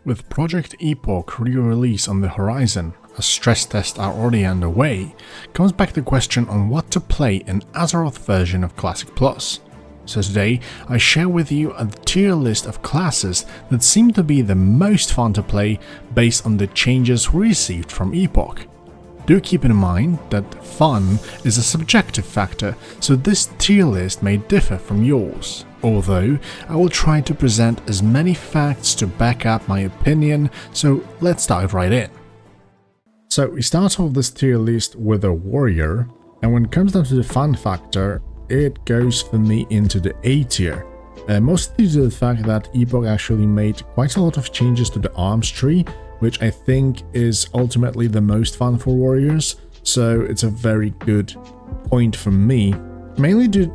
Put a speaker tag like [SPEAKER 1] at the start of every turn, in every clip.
[SPEAKER 1] With Project Epoch re-release on the horizon, a stress tests are already underway, comes back the question on what to play in Azeroth version of Classic Plus. So today, I share with you a tier list of classes that seem to be the most fun to play based on the changes we received from Epoch. Do keep in mind that fun is a subjective factor, so this tier list may differ from yours. Although, I will try to present as many facts to back up my opinion, so let's dive right in. So we start off this tier list with a warrior, and when it comes down to the fun factor, it goes for me into the A tier. Mostly due to the fact that Epoch actually made quite a lot of changes to the arms tree, which I think is ultimately the most fun for warriors, so it's a very good point for me. Mainly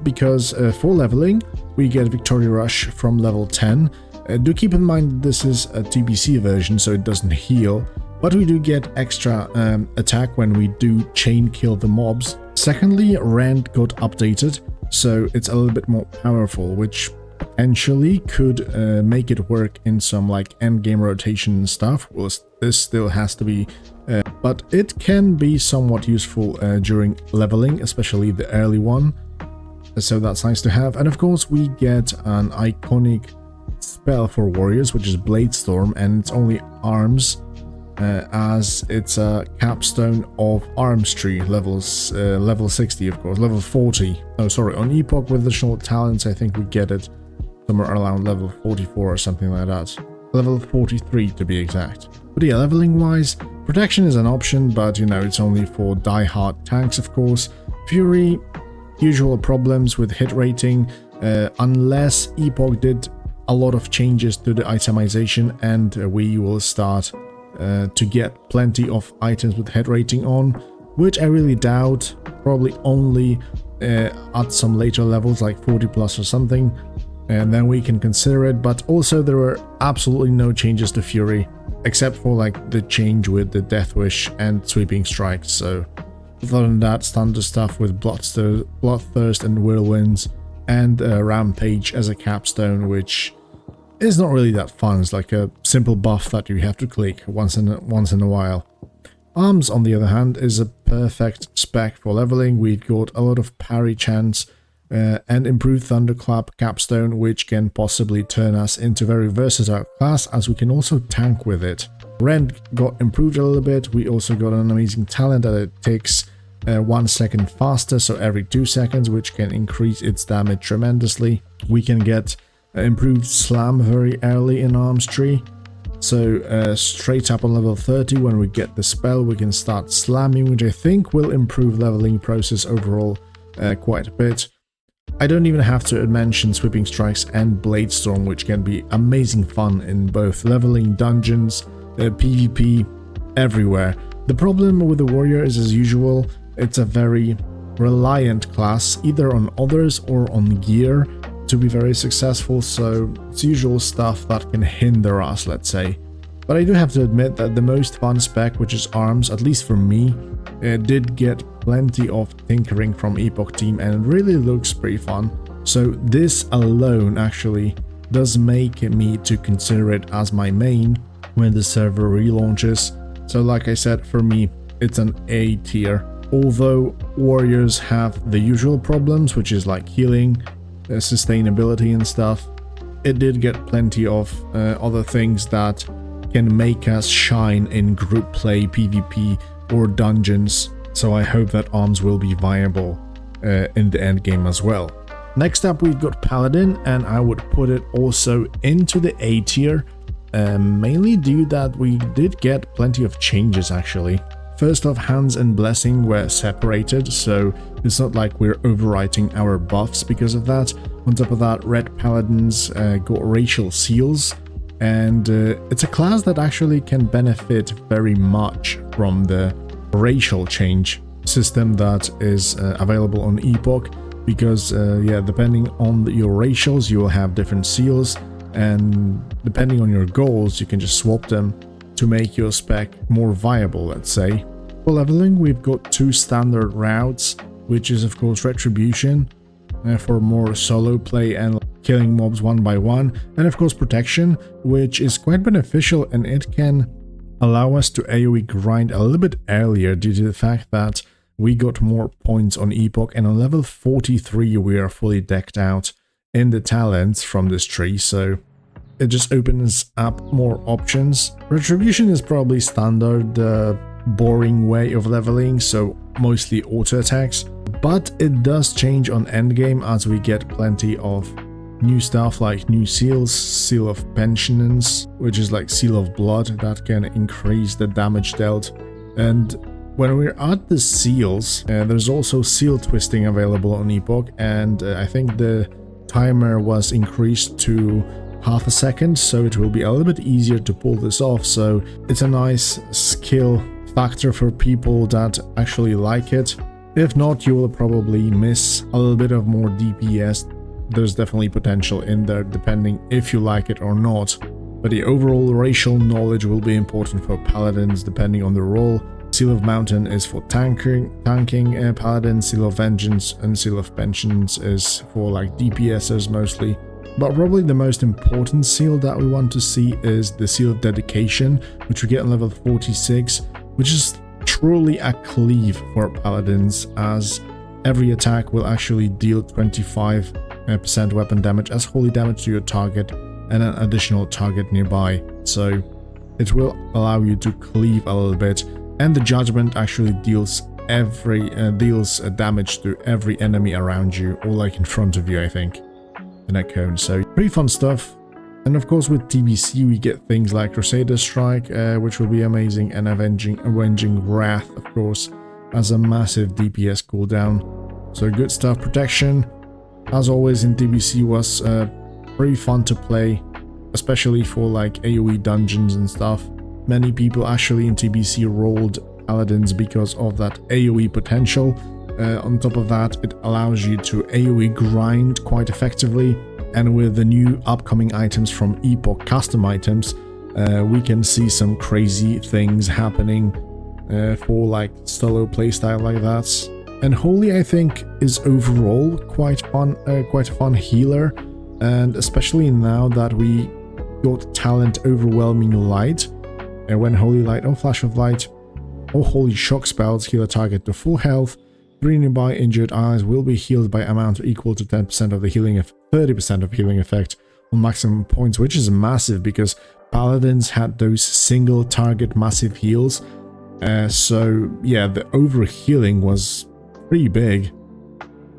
[SPEAKER 1] because for leveling, we get Victory Rush from level 10. Do keep in mind this is a TBC version, so it doesn't heal, but we do get extra attack when we do chain kill the mobs. Secondly, Rend got updated, so it's a little bit more powerful, which potentially could make it work in some like endgame rotation and stuff. Well, this still has to be, but it can be somewhat useful during leveling, especially the early one. So that's nice to have. And of course, we get an iconic spell for warriors, which is Blade Storm, and it's only arms, as it's a capstone of arms tree levels, level 60, of course, level 40. Oh, sorry, on Epoch with additional talents, I think we get it somewhere around level 44 or something like that. Level 43 to be exact. But yeah, leveling wise, protection is an option, but you know, it's only for die-hard tanks, of course. Fury, usual problems with hit rating, unless Epoch did a lot of changes to the itemization and we will start to get plenty of items with hit rating on, which I really doubt, probably only at some later levels like 40 plus or something, and then we can consider it. But also there were absolutely no changes to Fury, except for like the change with the Death Wish and Sweeping Strikes, so other than that, standard stuff with Bloodthirst and Whirlwinds, and Rampage as a capstone, which is not really that fun. It's like a simple buff that you have to click once in a while. Arms, on the other hand, is a perfect spec for leveling. We've got a lot of parry chance and improved Thunderclap capstone, which can possibly turn us into a very versatile class, as we can also tank with it. Rend got improved a little bit. We also got an amazing talent that it takes 1 second faster, so every 2 seconds, which can increase its damage tremendously. We can get improved slam very early in arms tree, so straight up on level 30 when we get the spell we can start slamming, which I think will improve leveling process overall quite a bit. I don't even have to mention Sweeping Strikes and Blade Storm, which can be amazing fun in both leveling, dungeons, PvP, everywhere. The problem with the warrior is, as usual, it's a very reliant class, either on others or on gear, to be very successful, so it's usual stuff that can hinder us, let's say. But I do have to admit that the most fun spec, which is arms, at least for me, did get plenty of tinkering from Epoch team and it really looks pretty fun. So this alone actually does make me to consider it as my main when the server relaunches. So like I said, for me, it's an A tier. Although warriors have the usual problems, which is like healing, sustainability and stuff, it did get plenty of other things that can make us shine in group play, PvP or dungeons. So I hope that arms will be viable in the end game as well. Next up, we've got Paladin, and I would put it also into the A tier. Mainly due that we did get plenty of changes actually. First off, Hands and Blessing were separated, so it's not like we're overwriting our buffs because of that. On top of that, Red Paladins got racial seals, and it's a class that actually can benefit very much from the racial change system that is available on Epoch, because yeah, depending on your racials, you will have different seals, and depending on your goals, you can just swap them to make your spec more viable, let's say. For leveling, we've got 2 standard routes, which is of course Retribution for more solo play and killing mobs one by one, and of course protection, which is quite beneficial, and it can allow us to AoE grind a little bit earlier due to the fact that we got more points on Epoch, and on level 43 we are fully decked out in the talents from this tree, so it just opens up more options. Retribution is probably standard, boring way of leveling, so mostly auto attacks, but it does change on endgame as we get plenty of new stuff like new seals, Seal of Penitence, which is like Seal of Blood, that can increase the damage dealt. And when we're at the seals, there's also seal twisting available on Epoch, and I think the timer was increased to half a second, so it will be a little bit easier to pull this off. So it's a nice skill factor for people that actually like it. If not, you will probably miss a little bit of more DPS. There's definitely potential in there depending if you like it or not, but the overall racial knowledge will be important for paladins depending on the role. Seal of Mountain is for tanking paladin, Seal of Vengeance and Seal of Penitence is for like DPSers mostly. But probably the most important seal that we want to see is the Seal of Dedication, which we get on level 46, which is truly a cleave for paladins, as every attack will actually deal 25% weapon damage as holy damage to your target and an additional target nearby. So it will allow you to cleave a little bit, and the Judgment actually deals damage to every enemy around you, or like in front of you, I think, in that cone. So pretty fun stuff. And of course with TBC we get things like Crusader Strike, which will be amazing, and Avenging Wrath, of course, as a massive DPS cooldown. So good stuff. Protection, as always in TBC, was pretty fun to play, especially for like AoE dungeons and stuff. Many people actually in TBC rolled Paladins because of that AoE potential. On top of that, it allows you to AoE grind quite effectively, and with the new upcoming items from Epoch, custom items, we can see some crazy things happening for like solo playstyle like that. And Holy, I think, is overall quite a fun healer, and especially now that we got talent Overwhelming Light, and when Holy Light or Flash of Light or Holy Shock spells heal a target to full health, 3 nearby injured allies will be healed by amount equal to 10% of the healing, 30% of healing effect on maximum points, which is massive because Paladins had those single target massive heals. So yeah, the overhealing was pretty big,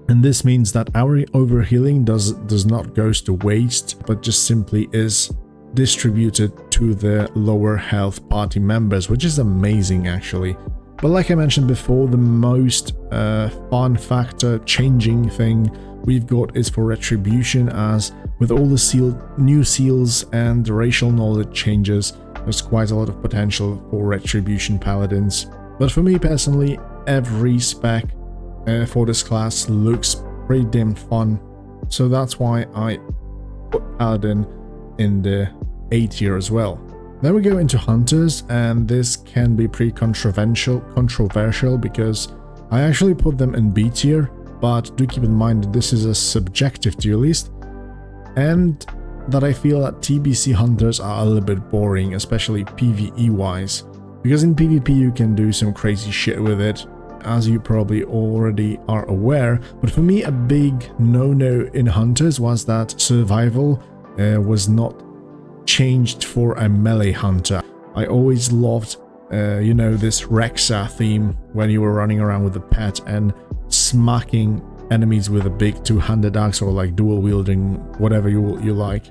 [SPEAKER 1] and this means that our overhealing does not goes to waste, but just simply is distributed to the lower health party members, which is amazing actually. But like I mentioned before, the most fun factor changing thing we've got is for Retribution, as with all the new seals and racial knowledge changes, there's quite a lot of potential for Retribution Paladins. But for me personally, every spec for this class looks pretty damn fun, so that's why I put Paladin in the A tier as well. Then we go into Hunters, and this can be pretty controversial because I actually put them in B tier, but do keep in mind that this is a subjective tier list, and that I feel that TBC Hunters are a little bit boring, especially PvE wise, because in PvP you can do some crazy shit with it, as you probably already are aware. But for me, a big no-no in Hunters was that survival was not changed for a melee hunter. I always loved, you know, this Rexa theme when you were running around with a pet and smacking enemies with a big two-handed axe, or like dual wielding, whatever you like.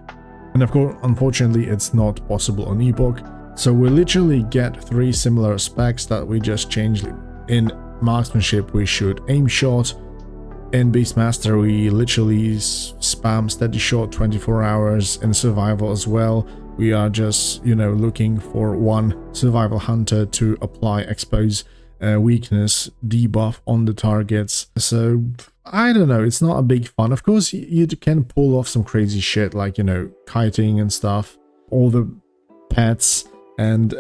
[SPEAKER 1] And of course, unfortunately, it's not possible on Epoch. So we literally get 3 similar specs that we just changed. In Marksmanship, we shoot aim shot. In Beastmaster, we literally spam steady shot 24 hours. In Survival as well, we are just, you know, looking for one Survival Hunter to apply Expose weakness debuff on the targets. So I don't know, it's not a big fun. Of course, you can pull off some crazy shit like, you know, kiting and stuff, all the pets, and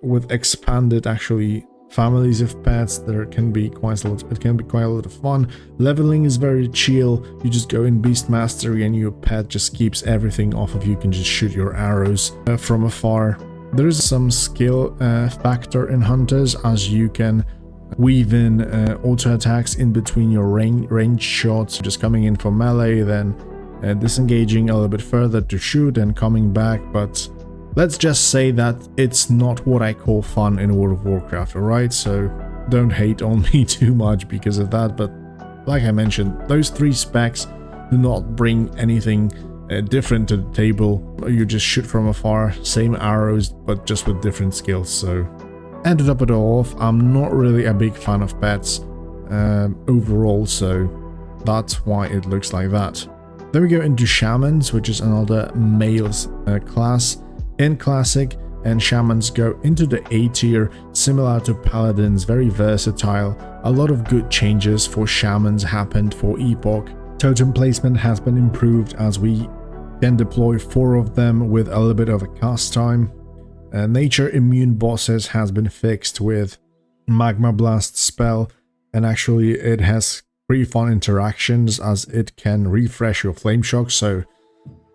[SPEAKER 1] with expanded actually families of pets. There can be quite a lot. It can be quite a lot of fun. Leveling is very chill. You just go in Beast Mastery and your pet just keeps everything off of you. You can just shoot your arrows from afar. There is some skill factor in Hunters, as you can weave in auto attacks in between your range shots, just coming in for melee, then disengaging a little bit further to shoot and coming back. But let's just say that it's not what I call fun in World of Warcraft, alright? So don't hate on me too much because of that, but like I mentioned, those 3 specs do not bring anything different to the table. You just shoot from afar, same arrows, but just with different skills. So, and to top it all off, I'm not really a big fan of pets overall, so that's why it looks like that. Then we go into Shamans, which is another males class. In Classic, and Shamans go into the A tier, similar to Paladins, very versatile. A lot of good changes for Shamans happened for Epoch. Totem placement has been improved, as we can deploy 4 of them with a little bit of a cast time. Nature immune bosses has been fixed with Magma Blast spell, and actually it has pretty fun interactions as it can refresh your flame shock, so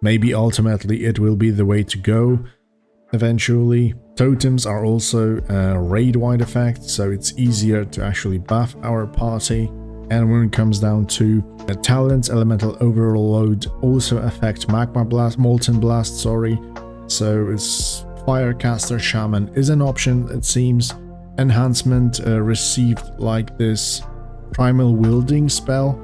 [SPEAKER 1] maybe ultimately it will be the way to go eventually. Totems are also raid-wide effect, so it's easier to actually buff our party. And when it comes down to talents, Elemental Overload also affect Molten Blast, sorry. So it's Firecaster Shaman is an option, it seems. Enhancement received like this Primal Wielding spell,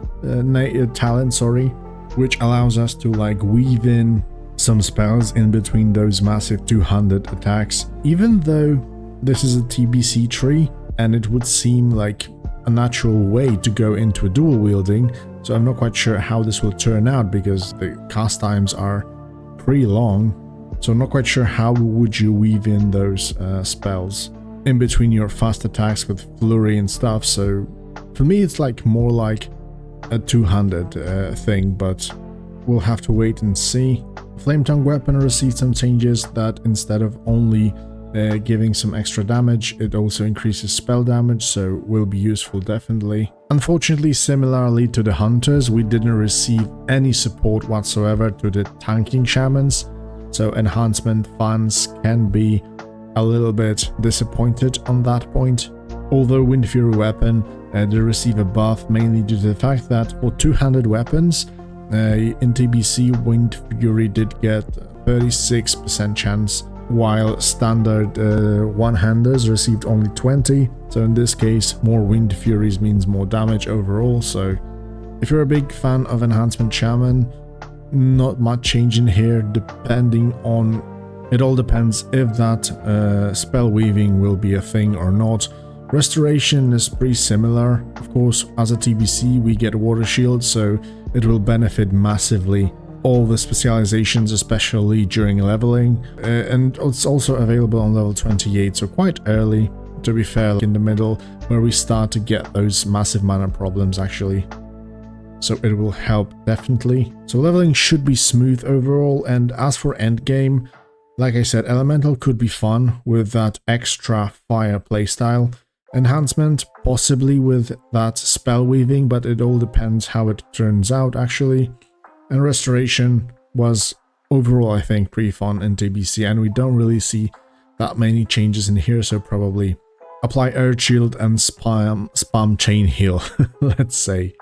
[SPEAKER 1] talent, sorry, which allows us to like weave in some spells in between those massive 200 attacks. Even though this is a TBC tree and it would seem like a natural way to go into a dual wielding, so I'm not quite sure how this will turn out because the cast times are pretty long. So I'm not quite sure how would you weave in those spells in between your fast attacks with flurry and stuff. So for me it's like more like a 200 thing, but we'll have to wait and see. Flame Tongue weapon received some changes that instead of only giving some extra damage, it also increases spell damage, so will be useful definitely. Unfortunately, similarly to the Hunters, we didn't receive any support whatsoever to the tanking Shamans, so enhancement fans can be a little bit disappointed on that point. Although Wind Fury weapon they receive a buff mainly due to the fact that for two-handed weapons in TBC, Wind Fury did get 36% chance, while standard one-handers received only 20. So in this case, more Wind Furies means more damage overall. So if you're a big fan of Enhancement Shaman, not much change in here, depending on... It all depends if that spell weaving will be a thing or not. Restoration is pretty similar. Of course, as a TBC, we get Water Shield, so it will benefit massively all the specializations, especially during leveling. And it's also available on level 28, so quite early, to be fair, in the middle, where we start to get those massive mana problems, actually. So it will help, definitely. So leveling should be smooth overall, and as for endgame, like I said, Elemental could be fun with that extra fire playstyle. Enhancement, possibly with that spell weaving, but it all depends how it turns out, actually. And Restoration was overall, I think, pretty fun in TBC, and we don't really see that many changes in here, so probably apply Earth Shield and spam Chain Heal, let's say.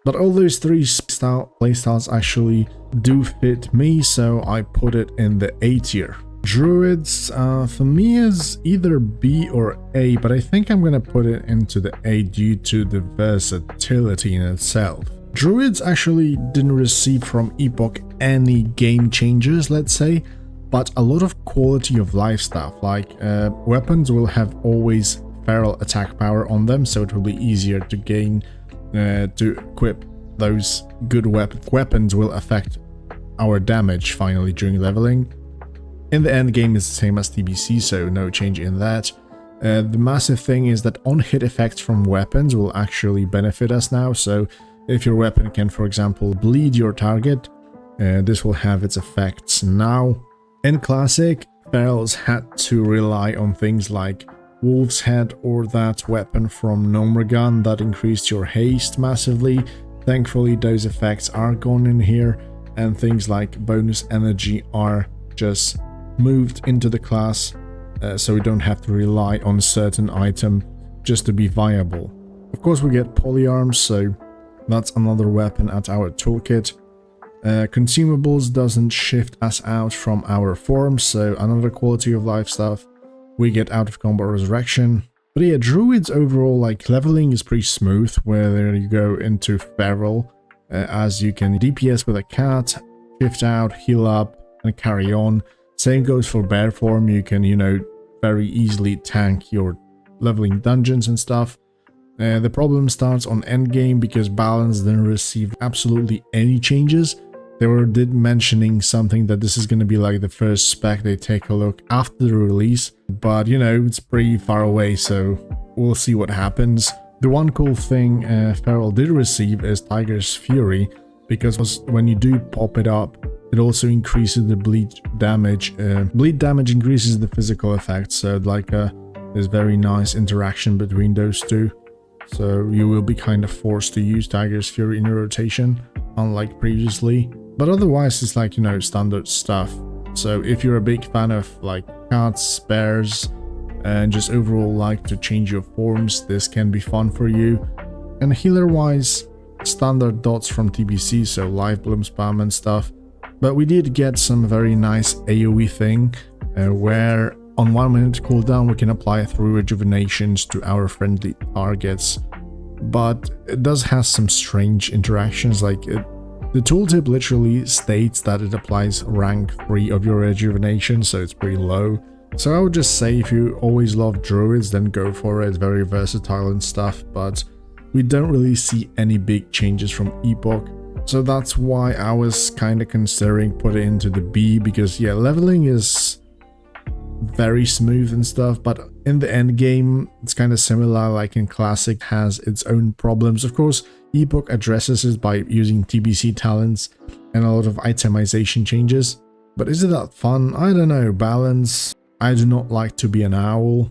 [SPEAKER 1] But all those three playstyles actually do fit me, so I put it in the A tier. Druids, for me, is either B or A, but I think I'm gonna put it into the A due to the versatility in itself. Druids actually didn't receive from Epoch any game changes, let's say, but a lot of quality of life stuff, like weapons will have always feral attack power on them, so it will be easier to gain, to equip those good weapons will affect our damage finally during leveling. In the end game is the same as TBC, so no change in that. The massive thing is that on-hit effects from weapons will actually benefit us now, so if your weapon can, for example, bleed your target, this will have its effects now. In Classic, ferals had to rely on things like Wolf's Head or that weapon from Gnomergun that increased your haste massively. Thankfully those effects are gone in here, and things like bonus energy are just moved into the class, so we don't have to rely on a certain item just to be viable. Of course we get polyarms, so that's another weapon at our toolkit. Consumables doesn't shift us out from our form, so another quality of life stuff. We get out of combat resurrection. But yeah, Druid's overall like leveling is pretty smooth, whether you go into feral, as you can DPS with a cat, shift out, heal up, and carry on. Same goes for bear form, you can, you know, very easily tank your leveling dungeons and stuff. The problem starts on endgame because balance didn't receive absolutely any changes. They did mentioning something that this is going to be like the first spec they take a look after the release, but you know, it's pretty far away, so we'll see what happens. The one cool thing Feral did receive is Tiger's Fury, because when you do pop it up, it also increases the bleed damage. Bleed damage increases the physical effects, so like there's very nice interaction between those two. So you will be kind of forced to use Tiger's Fury in your rotation, unlike previously. But otherwise it's like, you know, standard stuff. So if you're a big fan of like cats, bears, and just overall like to change your forms, this can be fun for you. And healer wise, standard dots from TBC, so life bloom spam and stuff. But we did get some very nice AoE thing, where on 1 minute cooldown we can apply 3 rejuvenations to our friendly targets. But it does have some strange interactions, like the tooltip literally states that it applies rank 3 of your rejuvenation, so it's pretty low. So I would just say if you always love druids, then go for it, very versatile and stuff, but we don't really see any big changes from Epoch. So that's why I was kind of considering putting it into the B, because yeah, leveling is very smooth and stuff, but in the end game it's kind of similar, like in classic has its own problems. Of course Epoch addresses it by using TBC talents and a lot of itemization changes, but is it that fun? I don't know. Balance, I do not like to be an owl,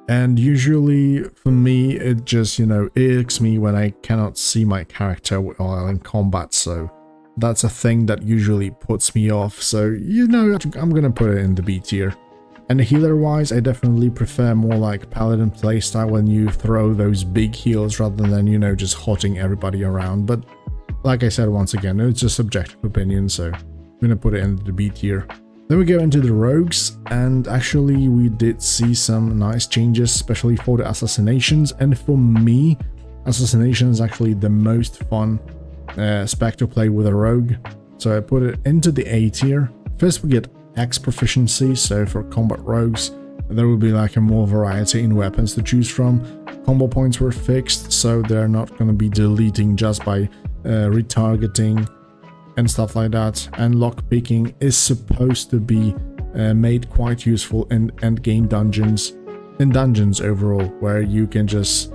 [SPEAKER 1] and usually for me it just, you know, irks me when I cannot see my character while in combat, so that's a thing that usually puts me off. So you know, I'm gonna put it in the B tier. And healer wise, I definitely prefer more like Paladin playstyle when you throw those big heals rather than, you know, just hotting everybody around. But like I said, once again, it's just subjective opinion, so I'm gonna put it into the B tier. Then we go into the rogues, and actually we did see some nice changes, especially for the assassinations. And for me, assassination is actually the most fun spec to play with a rogue, so I put it into the A tier. First we get X proficiency, so for combat rogues there will be like a more variety in weapons to choose from. Combo points were fixed, so they're not going to be deleting just by retargeting and stuff like that. And lockpicking is supposed to be made quite useful in endgame dungeons, overall, where you can just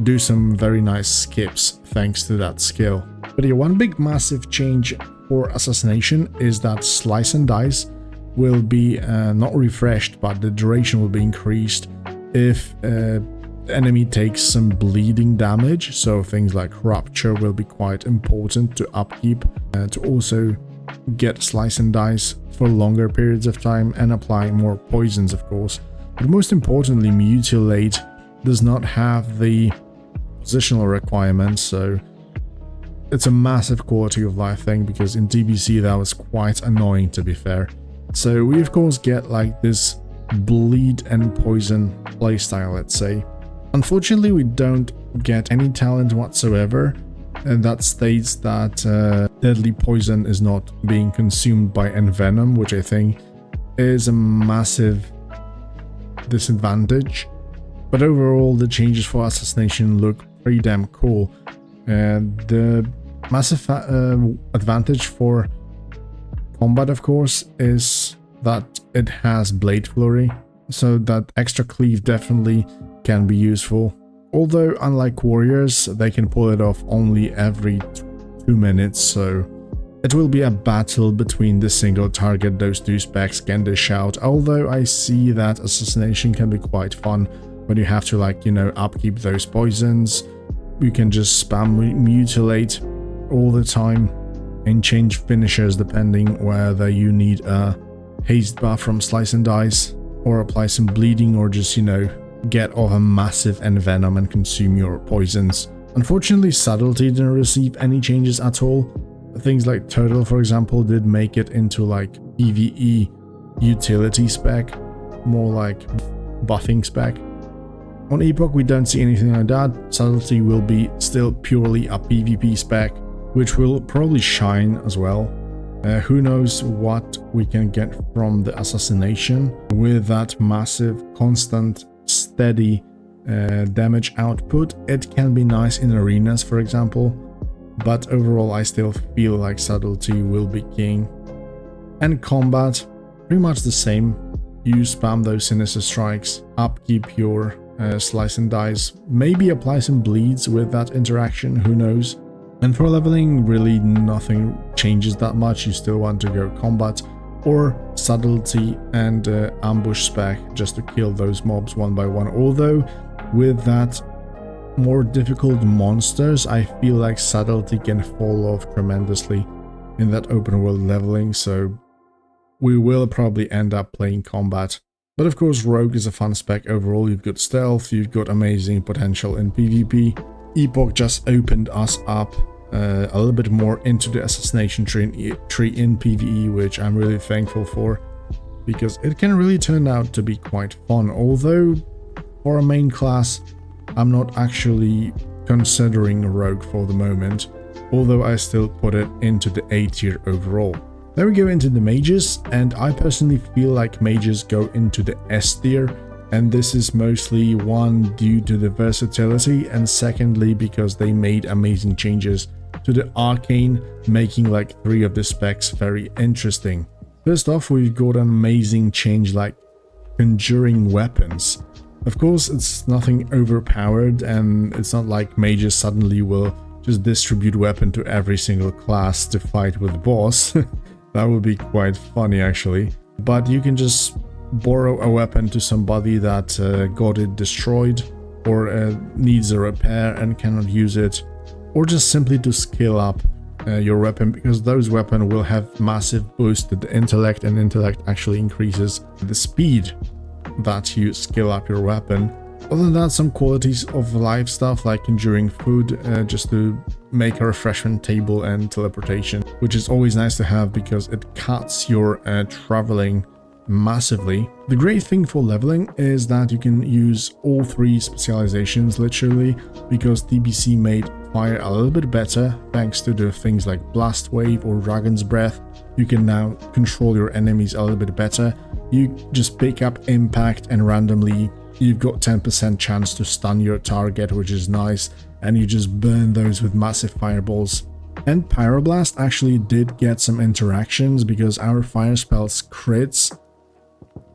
[SPEAKER 1] do some very nice skips thanks to that skill. But yeah, one big massive change for assassination is that slice and dice will be not refreshed, but the duration will be increased if the enemy takes some bleeding damage. So things like rupture will be quite important to upkeep, to also get slice and dice for longer periods of time and apply more poisons, of course. But most importantly, mutilate does not have the positional requirements, so it's a massive quality of life thing, because in TBC that was quite annoying, to be fair. So we of course get like this bleed and poison playstyle, let's say. Unfortunately we don't get any talent whatsoever, and that states that deadly poison is not being consumed by envenom, which I think is a massive disadvantage. But overall the changes for assassination look pretty damn cool, and the massive advantage for combat, of course, is that it has blade flurry, so that extra cleave definitely can be useful. Although unlike warriors, they can pull it off only every 2 minutes, so it will be a battle between the single target those two specs can dish out. Although I see that assassination can be quite fun but you have to, like, you know, upkeep those poisons. You can just spam mutilate all the time and change finishers depending whether you need a haste buff from Slice and Dice, or apply some bleeding, or just, you know, get off a massive envenom and consume your poisons. Unfortunately, Subtlety didn't receive any changes at all. Things like Turtle, for example, did make it into like PvE utility spec, more like buffing spec. On Epoch, we don't see anything like that. Subtlety will be still purely a PvP spec, which will probably shine as well. Who knows what we can get from the assassination with that massive, constant, steady damage output. It can be nice in arenas, for example, but overall I still feel like Subtlety will be king. And combat, pretty much the same. You spam those Sinister Strikes, upkeep your Slice and Dice, maybe apply some bleeds with that interaction, who knows. And for leveling, really nothing changes that much. You still want to go combat or Subtlety and ambush spec just to kill those mobs one by one. Although with that more difficult monsters, I feel like Subtlety can fall off tremendously in that open world leveling, so we will probably end up playing combat. But of course, Rogue is a fun spec overall. You've got stealth, you've got amazing potential in PvP. Epoch just opened us up a little bit more into the assassination tree in PvE, which I'm really thankful for, because it can really turn out to be quite fun. Although for a main class, I'm not actually considering Rogue for the moment, although I still put it into the A tier overall. Then we go into the mages, and I personally feel like mages go into the S tier, and this is mostly one due to the versatility, and secondly because they made amazing changes to the arcane, making like 3 of the specs very interesting. First off, we've got an amazing change like conjuring weapons. Of course, it's nothing overpowered, and it's not like mages suddenly will just distribute weapon to every single class to fight with the boss. That would be quite funny actually. But you can just borrow a weapon to somebody that got it destroyed, or needs a repair and cannot use it, or just simply to skill up your weapon, because those weapons will have massive boost to the intellect, and intellect actually increases the speed that you skill up your weapon. Other than that, some qualities of life stuff like enduring food, just to make a refreshment table, and teleportation, which is always nice to have because it cuts your traveling massively. The great thing for leveling is that you can use all 3 specializations literally, because TBC made fire a little bit better thanks to the things like Blast Wave or Dragon's Breath. You can now control your enemies a little bit better. You just pick up impact, and randomly you've got 10% chance to stun your target, which is nice, and you just burn those with massive fireballs. And Pyroblast actually did get some interactions, because our fire spells crits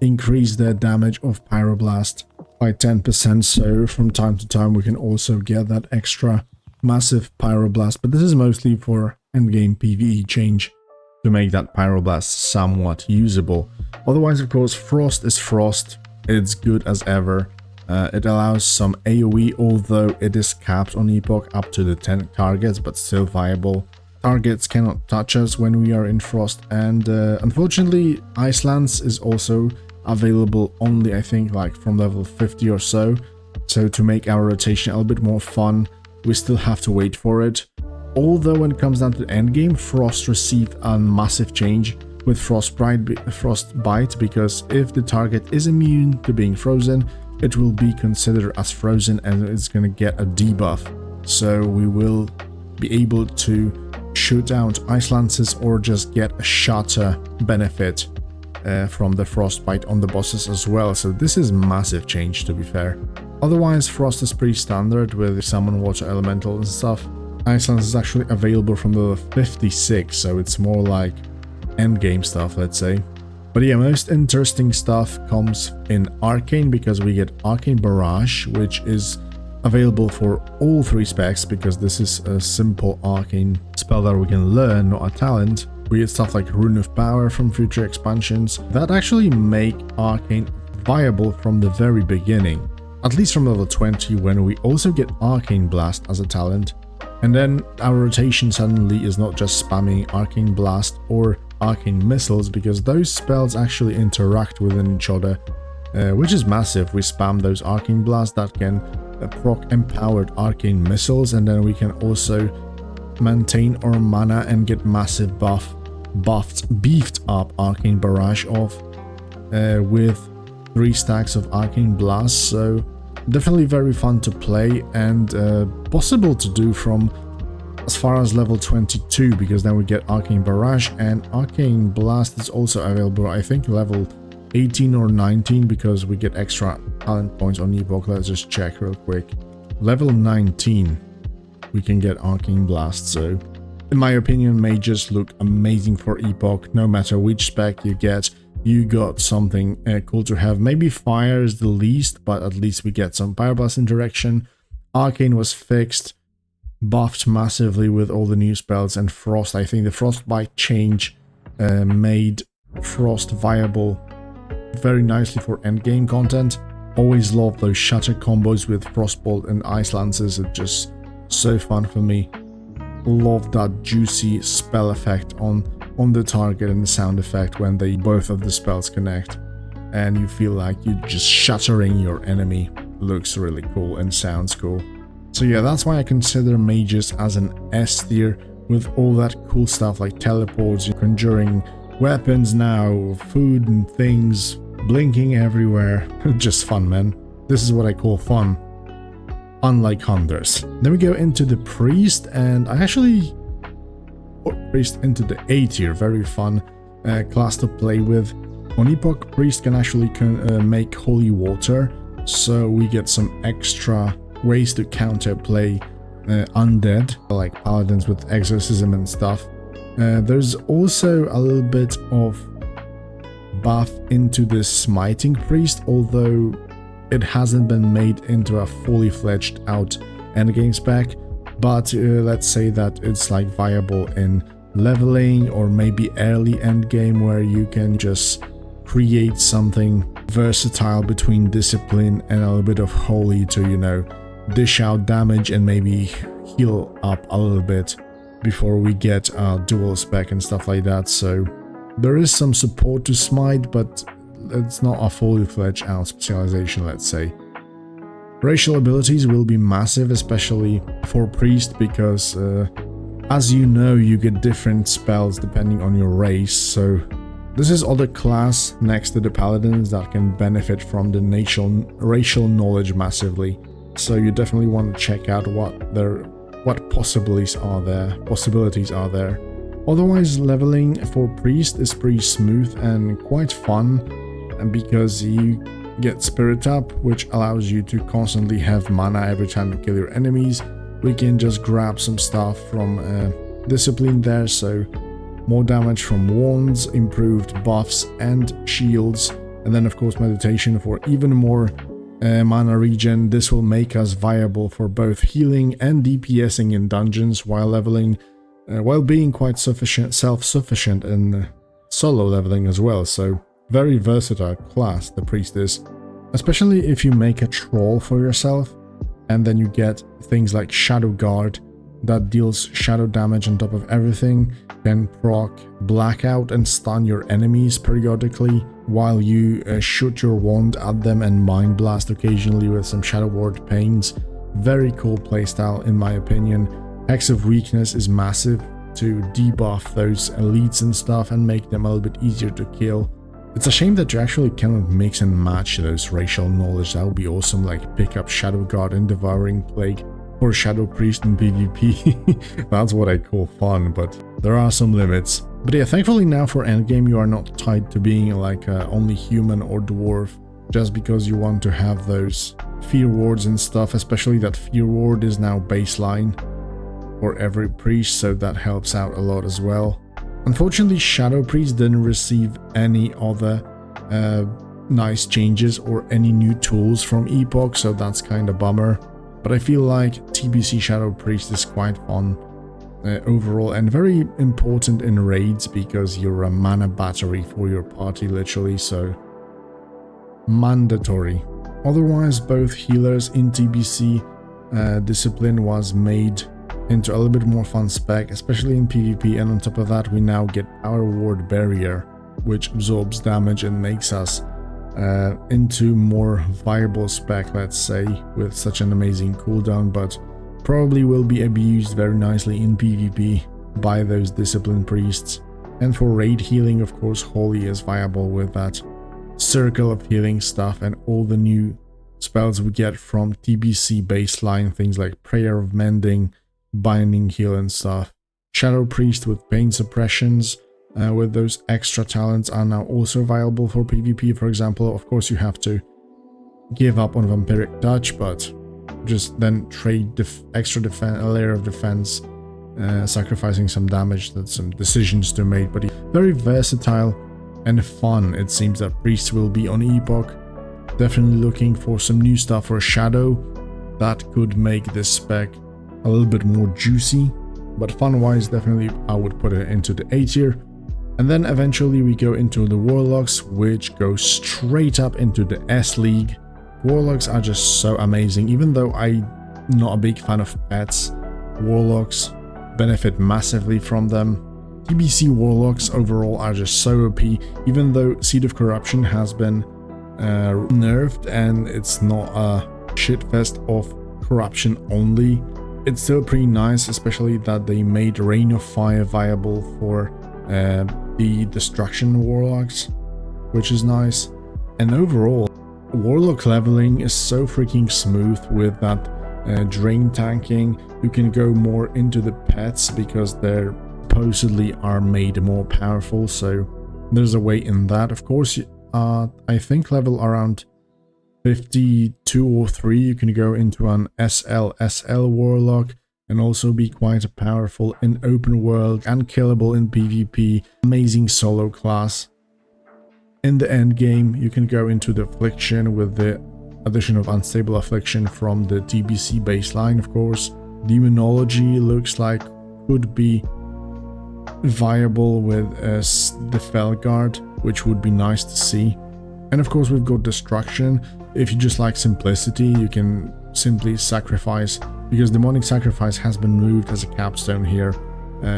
[SPEAKER 1] increase the damage of Pyroblast by 10%, so from time to time we can also get that extra massive Pyroblast, but this is mostly for endgame PvE change to make that Pyroblast somewhat usable. Otherwise, of course, Frost is Frost. It's good as ever. It allows some AoE, although it is capped on Epoch up to the 10 targets, but still viable. Targets cannot touch us when we are in Frost, and unfortunately Ice Lance is also available only, I think, like from level 50 or so. So to make our rotation a little bit more fun, we still have to wait for it. Although when it comes down to endgame, Frost received a massive change with Frostbite, because if the target is immune to being frozen, it will be considered as frozen and it's going to get a debuff. So we will be able to shoot out Ice Lances or just get a shatter benefit from the Frostbite on the bosses as well. So this is massive change, to be fair. Otherwise, Frost is pretty standard with Summon Water Elemental and stuff. Ice Lance is actually available from level 56, so it's more like endgame stuff, let's say. But yeah, most interesting stuff comes in Arcane, because we get Arcane Barrage, which is available for all 3 specs, because this is a simple arcane spell that we can learn, not a talent. We get stuff like Rune of Power from future expansions that actually make Arcane viable from the very beginning. at least from level 20, when we also get Arcane Blast as a talent. And then our rotation suddenly is not just spamming Arcane Blast or Arcane Missiles, because those spells actually interact within each other, which is massive. We spam those Arcane Blasts that can proc empowered Arcane Missiles, and then we can also maintain our mana and get massive beefed up Arcane Barrage off with 3 stacks of Arcane Blast. So definitely very fun to play, and possible to do from as far as level 22, because then we get Arcane Barrage, and Arcane Blast is also available, I think, level 18 or 19, because we get extra talent points on Epoch. Let's just check real quick. Level 19 we can get Arcane Blast. So in my opinion, mages look amazing for Epoch. No matter which spec you get, you got something cool to have. Maybe fire is the least, but at least we get some Pyroblast interaction. Arcane was fixed, buffed massively with all the new spells, and Frost. I think the Frostbite change made Frost viable very nicely for endgame content. Always love those shatter combos with Frostbolt and Ice Lances. It's just so fun for me. Love that juicy spell effect on the target and the sound effect when both of the spells connect, and you feel like you're just shattering your enemy. Looks really cool and sounds cool. So yeah, that's why I consider mages as an S tier, with all that cool stuff like teleports, conjuring weapons now, food and things, blinking everywhere. Just fun, man. This is what I call fun. Unlike hunters. Then we go into the priest, and I actually put priest into the A tier. Very fun class to play with. On Epoch, priest can actually make holy water, so we get some extra ways to counterplay undead, like paladins with exorcism and stuff. There's also a little bit of buff into the smiting priest, although it hasn't been made into a fully fledged out endgame spec, but let's say that it's like viable in leveling or maybe early endgame, where you can just create something versatile between discipline and a little bit of holy to, you know, dish out damage and maybe heal up a little bit before we get a dual spec and stuff like that. So there is some support to smite, but it's not a fully fledged out specialization, let's say. Racial abilities will be massive, especially for priest, because as you know, you get different spells depending on your race. So this is other class next to the paladins that can benefit from the racial knowledge massively. So you definitely want to check out what possibilities are there. Otherwise, leveling for priest is pretty smooth and quite fun, and because you get spirit up, which allows you to constantly have mana every time you kill your enemies. We can just grab some stuff from discipline there, so more damage from wands, improved buffs and shields, and then of course meditation for even more mana regen. This will make us viable for both healing and DPSing in dungeons while leveling, while being quite self-sufficient in solo leveling as well. So very versatile class the priest is, especially if you make a troll for yourself, and then you get things like Shadow Guard that deals shadow damage on top of everything, can proc blackout and stun your enemies periodically while you shoot your wand at them and mind blast occasionally with some Shadow Ward pains. Very cool playstyle in my opinion. Hex of Weakness is massive to debuff those elites and stuff and make them a little bit easier to kill. It's a shame that you actually cannot mix and match those racial knowledge. That would be awesome, like pick up Shadow Guard and Devouring Plague or Shadow Priest in PvP. That's what I call fun, but there are some limits. But yeah, thankfully now for endgame you are not tied to being like only human or dwarf just because you want to have those fear wards and stuff, especially that fear ward is now baseline for every priest, so that helps out a lot as well. Unfortunately, Shadow Priest didn't receive any other nice changes or any new tools from Epoch, so that's kind of bummer. But I feel like TBC Shadow Priest is quite fun overall and very important in raids because you're a mana battery for your party literally, so mandatory Otherwise, both healers in TBC discipline was made into a little bit more fun spec, especially in PvP, and on top of that we now get our ward barrier, which absorbs damage and makes us into more viable spec, let's say, with such an amazing cooldown, but probably will be abused very nicely in PvP by those discipline priests. And for raid healing, of course, Holy is viable with that circle of healing stuff and all the new spells we get from TBC baseline, things like Prayer of Mending, Binding Heal and stuff. Shadow Priest with pain suppressions with those extra talents are now also viable for PvP, for example. Of course, you have to give up on Vampiric Touch, but just then trade extra defense, a layer of defense, sacrificing some damage. That's some decisions to make, but very versatile and fun. It seems that Priests will be on Epoch. Definitely looking for some new stuff for Shadow that could make this spec a little bit more juicy, but fun-wise, definitely I would put it into the A tier. And then eventually we go into the Warlocks, which go straight up into the S League. Warlocks are just so amazing. Even though I'm not a big fan of pets, Warlocks benefit massively from them. TBC Warlocks overall are just so OP, even though Seed of Corruption has been nerfed and it's not a shitfest of corruption only. It's still pretty nice, especially that they made Rain of Fire viable for the Destruction Warlocks, which is nice. And overall, Warlock leveling is so freaking smooth with that drain tanking. You can go more into the pets because they're supposedly are made more powerful, so there's a way in that. Of course, I think level around 52 or 3 you can go into an SL Warlock and also be quite powerful in open world and killable in PvP. Amazing solo class. In the end game, you can go into the Affliction with the addition of Unstable Affliction from the TBC baseline, of course. Demonology looks like could be viable with the Felguard, which would be nice to see. And of course we've got Destruction. If you just like simplicity, you can simply sacrifice, because Demonic Sacrifice has been moved as a capstone here.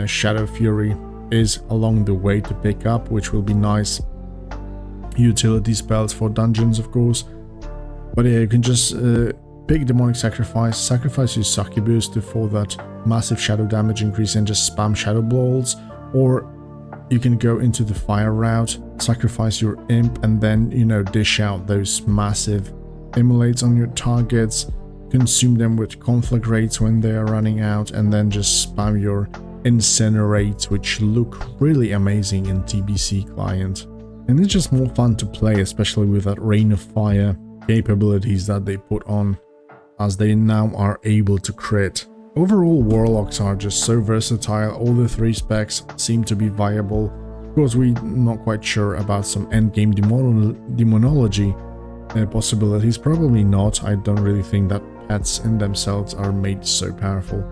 [SPEAKER 1] Shadow Fury is along the way to pick up, which will be nice. Utility spells for dungeons, of course. But yeah, you can just pick Demonic Sacrifice, sacrifice your Succubus for that massive shadow damage increase and just spam Shadow Balls, or you can go into the fire route, sacrifice your imp, and then, you know, dish out those massive immolates on your targets, consume them with conflagrates when they are running out, and then just spam your incinerates, which look really amazing in TBC client. And it's just more fun to play, especially with that Rain of Fire capabilities that they put on, as they now are able to crit. Overall, Warlocks are just so versatile. All the 3 specs seem to be viable. Of course, we're not quite sure about some endgame demonology possibilities. Probably not. I don't really think that pets in themselves are made so powerful.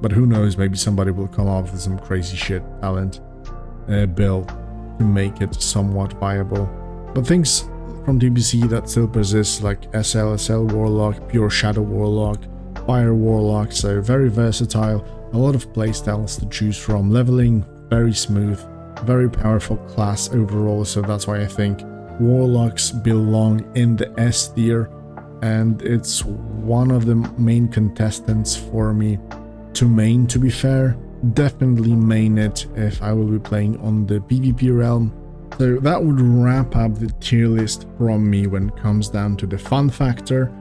[SPEAKER 1] But who knows, maybe somebody will come up with some crazy shit talent build to make it somewhat viable. But things from TBC that still persist, like SL Warlock, Pure Shadow Warlock, Fire Warlock, so very versatile, a lot of playstyles to choose from, leveling very smooth, very powerful class overall, so that's why I think Warlocks belong in the S tier, and it's one of the main contestants for me to main, to be fair. Definitely main it if I will be playing on the PvP realm. So that would wrap up the tier list from me when it comes down to the fun factor.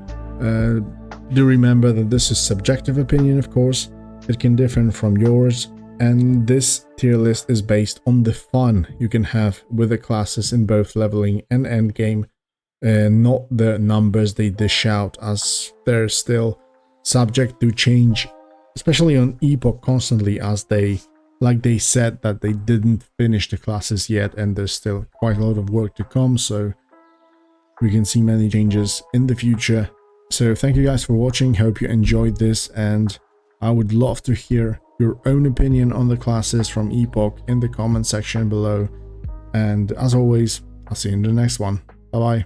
[SPEAKER 1] Do remember that this is subjective opinion, of course. It can differ from yours, and this tier list is based on the fun you can have with the classes in both leveling and endgame, not the numbers they dish out, as they're still subject to change, especially on Epoch constantly, as they said that they didn't finish the classes yet and there's still quite a lot of work to come, so we can see many changes in the future. So thank you guys for watching, hope you enjoyed this, and I would love to hear your own opinion on the classes from Epoch in the comment section below. And as always, I'll see you in the next one. Bye bye.